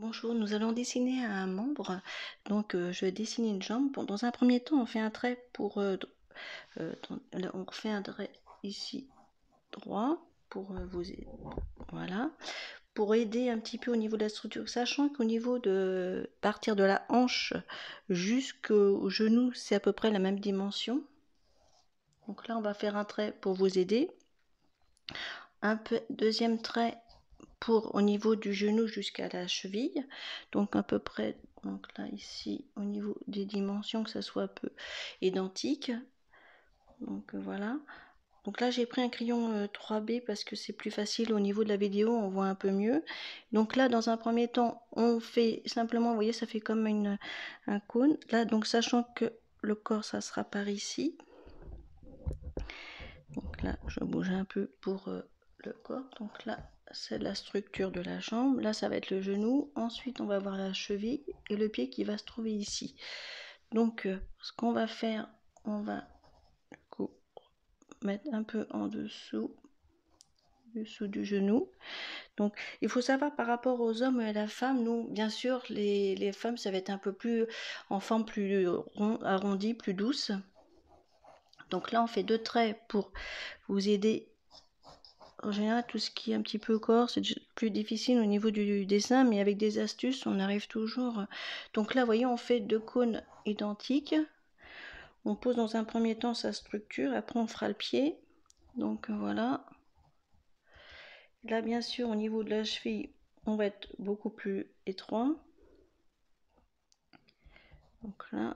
Bonjour, nous allons dessiner un membre. Donc, je vais dessiner une jambe. Bon, dans un premier temps, on fait un trait pour. On fait un trait ici droit pour vous. Voilà. Pour aider un petit peu au niveau de la structure, sachant qu'au niveau de partir de la hanche jusqu'au genou, c'est à peu près la même dimension. Donc là, on va faire un trait pour vous aider. Deuxième trait pour au niveau du genou jusqu'à la cheville, donc à peu près, donc là ici au niveau des dimensions, que ça soit un peu identique. Donc voilà, donc là j'ai pris un crayon 3B parce que c'est plus facile au niveau de la vidéo, on voit un peu mieux. Donc là dans un premier temps on fait simplement, vous voyez, ça fait comme un cône là, donc sachant que le corps ça sera par ici. Donc là je bouge un peu pour le corps, donc là c'est la structure de la jambe, là ça va être le genou, ensuite on va avoir la cheville et le pied qui va se trouver ici. Donc ce qu'on va faire, on va du coup mettre un peu en dessous du genou. Donc il faut savoir par rapport aux hommes et à la femme, nous bien sûr les femmes ça va être un peu plus en forme plus arrondie, plus douce. Donc là on fait deux traits pour vous aider. En général, tout ce qui est un petit peu corps, c'est plus difficile au niveau du dessin, mais avec des astuces, on arrive toujours. Donc là, vous voyez, on fait deux cônes identiques. On pose dans un premier temps sa structure, après on fera le pied. Donc voilà. Là, bien sûr, au niveau de la cheville, on va être beaucoup plus étroit. Donc là.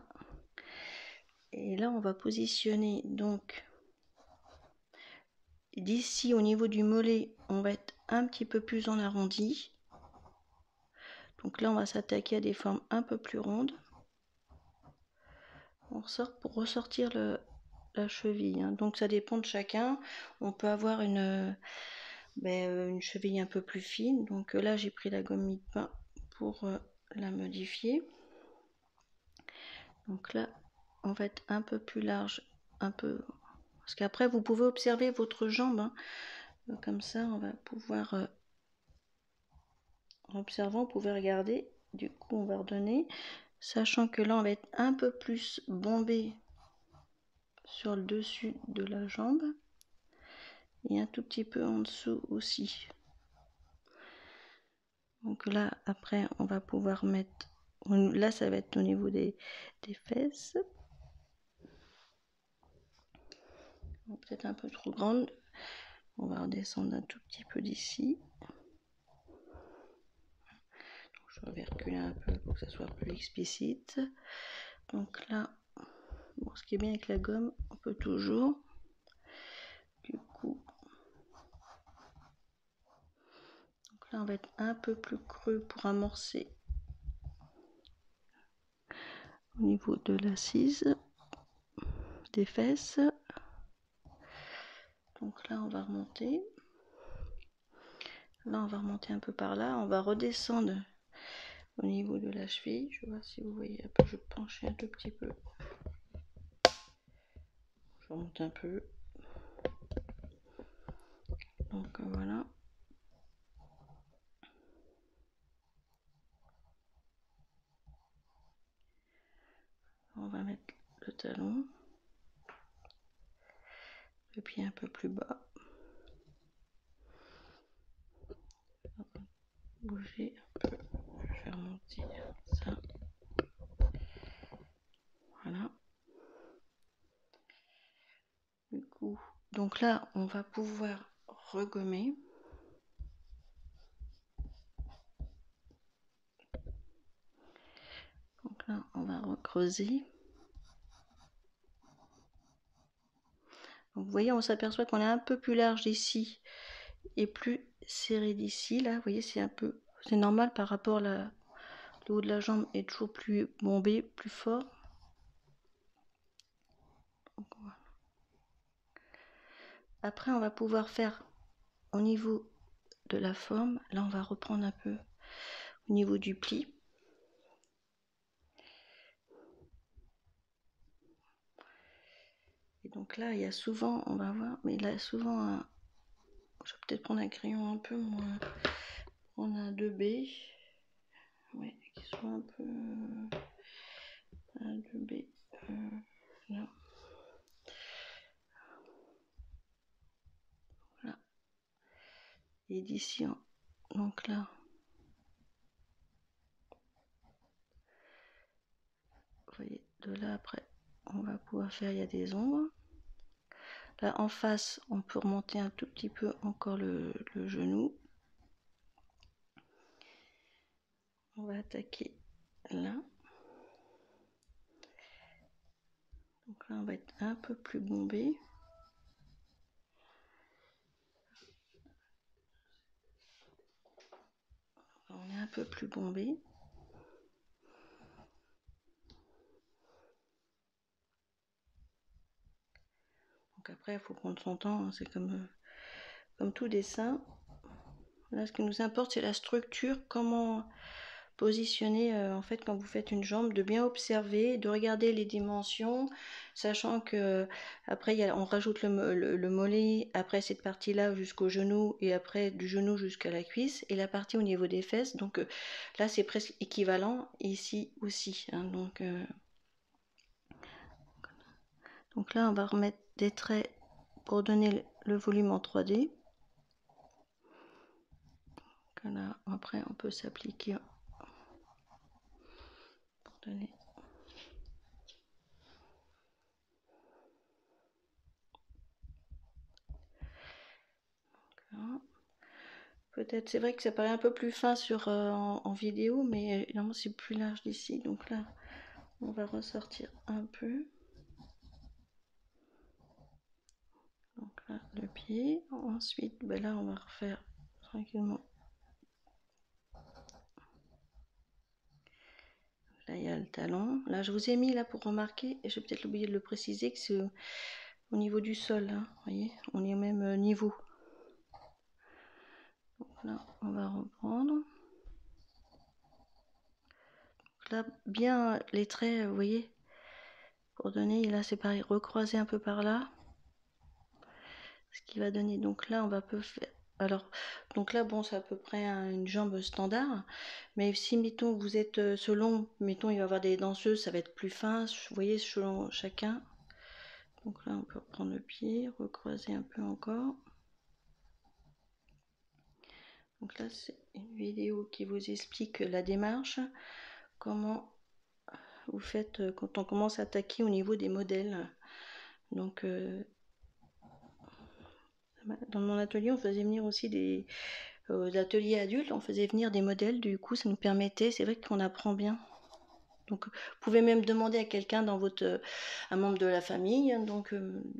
Et là, on va positionner donc d'ici au niveau du mollet, on va être un petit peu plus en arrondi. Donc là, on va s'attaquer à des formes un peu plus rondes. On ressort pour ressortir la cheville. Hein. Donc ça dépend de chacun. On peut avoir une cheville un peu plus fine. Donc là, j'ai pris la gomme mie-de-pain pour la modifier. Donc là, on va être un peu plus large. Un peu. Parce qu'après, vous pouvez observer votre jambe. Hein. Comme ça, on va pouvoir... en observant, vous pouvez regarder. Du coup, on va redonner. Sachant que là, on va être un peu plus bombé sur le dessus de la jambe et un tout petit peu en dessous aussi. Donc là après on va pouvoir mettre, là ça va être au niveau des fesses, peut-être un peu trop grande, on va redescendre un tout petit peu d'ici. Je vais reculer un peu pour que ça soit plus explicite. Donc là, bon, ce qui est bien avec la gomme, on peut toujours, du coup, donc là on va être un peu plus creux pour amorcer au niveau de l'assise des fesses. Donc là on va remonter, là on va remonter un peu par là, on va redescendre au niveau de la cheville. Je vois si vous voyez un peu, je penche un tout petit peu, je remonte un peu, donc voilà. On va mettre le talon, le pied un peu plus bas, bouger un peu, je vais faire monter ça, voilà. Du coup, donc là on va pouvoir regommer. Donc là on va recreuser. Donc vous voyez, on s'aperçoit qu'on est un peu plus large ici et plus serré d'ici. Là, vous voyez, c'est un peu, c'est normal par rapport à le haut de la jambe est toujours plus bombé, plus fort. Donc, voilà. Après, on va pouvoir faire au niveau de la forme. Là, on va reprendre un peu au niveau du pli. Et donc là, il y a souvent, on va voir, mais là, souvent, je vais peut-être prendre un crayon un peu moins. On a un 2B. sont un peu de B. Là. Voilà. Et d'ici, donc là, vous voyez, de là après, on va pouvoir faire, il y a des ombres. Là en face, on peut remonter un tout petit peu encore le genou. On va attaquer là. Donc là, on va être un peu plus bombé. On est un peu plus bombé. Donc après, il faut prendre son temps, hein, c'est comme tout dessin. Là, ce qui nous importe, c'est la structure, comment positionner en fait quand vous faites une jambe, de bien observer, de regarder les dimensions, sachant que après on rajoute le mollet, après cette partie là jusqu'au genou, et après du genou jusqu'à la cuisse, et la partie au niveau des fesses. Donc là c'est presque équivalent, ici aussi, hein, donc là on va remettre des traits pour donner le volume en 3D. Voilà, après on peut s'appliquer pour donner. Peut-être, c'est vrai que ça paraît un peu plus fin sur en vidéo, mais évidemment c'est plus large d'ici. Donc là, on va ressortir un peu. Donc là, le pied. Ensuite, ben là, on va refaire tranquillement. Là, il y a le talon. Là, je vous ai mis là pour remarquer, et j'ai peut-être oublié de le préciser, que c'est au niveau du sol. Hein, vous voyez, on est au même niveau. Donc là, on va reprendre. Donc là, bien les traits, vous voyez, pour donner, là c'est pareil, recroiser un peu par là. Ce qui va donner, donc là on va peu faire, alors donc là bon c'est à peu près une jambe standard, mais si mettons vous êtes selon, mettons il va y avoir des danseuses, ça va être plus fin, vous voyez, selon chacun. Donc là on peut reprendre le pied, recroiser un peu encore. Donc là c'est une vidéo qui vous explique la démarche, comment vous faites quand on commence à attaquer au niveau des modèles. Donc dans mon atelier on faisait venir aussi des ateliers adultes, on faisait venir des modèles, du coup ça nous permettait, c'est vrai qu'on apprend bien. Donc vous pouvez même demander à quelqu'un dans votre, un membre de la famille, hein, donc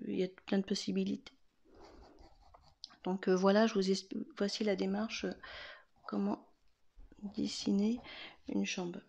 il y a plein de possibilités. Donc voilà, je vous explique, voici la démarche, comment dessiner une jambe.